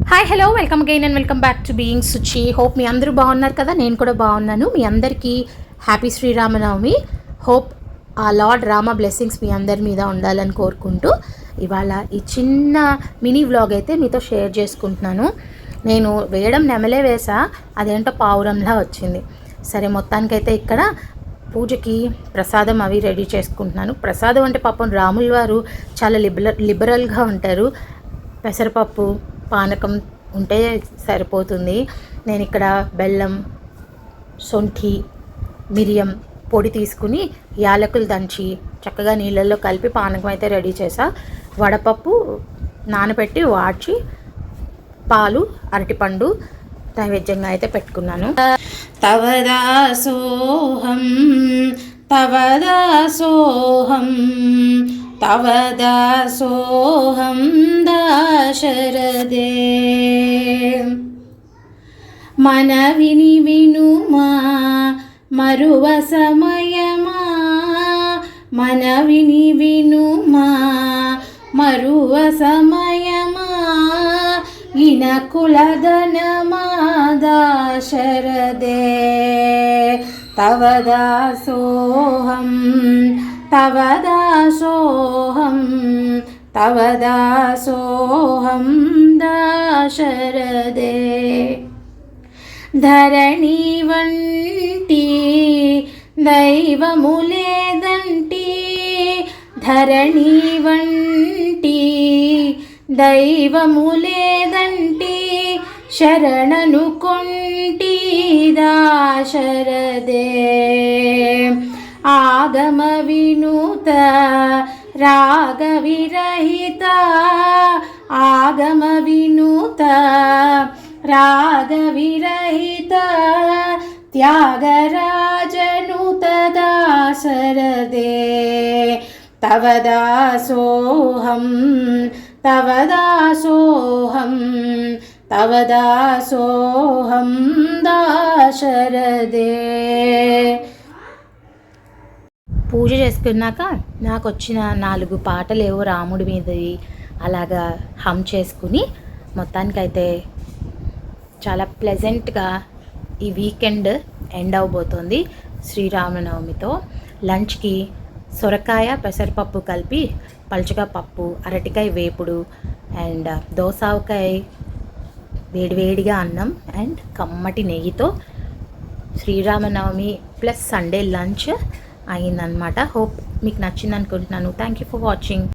Hi hello welcome again and welcome back to being Suchi. Hope మీ అందరూ బాగున్నారు కదా. నేను కూడా బాగున్నాను. మీ అందరికీ హ్యాపీ శ్రీరామనవమి. హోప్ ఆ లార్డ్ రామ బ్లెస్సింగ్స్ మీ అందరి మీద ఉండాలని కోరుకుంటూ ఇవాళ ఈ చిన్న మినీ వ్లాగ్ అయితే మీతో షేర్ చేసుకుంటున్నాను. నేను వేయడం నెమలే వేసా, అదేంటో పావురంలా వచ్చింది. సరే, మొత్తానికైతే ఇక్కడ పూజకి ప్రసాదం అవి రెడీ చేసుకుంటున్నాను. ప్రసాదం అంటే పాపం రాముల వారు చాలా లిబరల్గా ఉంటారు. పెసరపప్పు పానకం ఉంటే సరిపోతుంది. నేను ఇక్కడ బెల్లం, శొంఠి, మిరియం పొడి తీసుకుని యాలకులు దంచి చక్కగా నీళ్ళల్లో కలిపి పానకం అయితే రెడీ చేసా. వడపప్పు నానబెట్టి వాడ్చి పాలు, అరటిపండు నైవేద్యంగా అయితే పెట్టుకున్నాను. తవదాసోహం తవదాసోహం తవదాసోహం దాశరథే. మనవిని వినుమా మరువ సమయమా, మనవిని వినుమా మరువ సమయమా, ఇనకులదనమా దాశరథే. తవదాసోహం తవదాసోహం తవదాసోహం దాశరథే. ధరణి వంటి దైవము లేదంటి, ధరణి వంటి దైవము లేదంటి, శరణను కొంటి దాశరథే. ఆగమ వినూత రాగ విరహిత, ఆగమ వినూత రాగ విరహిత, త్యాగరాజనుత దాశరథే. తవదాసోహం తవదాసోహం తవదాసోహం దాశరథే. పూజ చేసుకున్నాక నాకు వచ్చిన 4 పాటలు ఏవో రాముడి మీదవి అలాగా హమ్ చేసుకుని మొత్తానికైతే చాలా ప్లెజెంట్గా ఈ వీకెండ్ ఎండ్ అవబోతోంది శ్రీరామనవమితో. లంచ్కి సొరకాయ పెసరపప్పు కలిపి పలుచగా పప్పు, అరటికాయ వేపుడు అండ్ దోసావకాయ వేడివేడిగా అన్నం అండ్ కమ్మటి నెయ్యితో శ్రీరామనవమి ప్లస్ సండే లంచ్ అయిందనమాట. హోప్ మీకు నచ్చింది అనుకుంటున్నాను. Thank you for watching.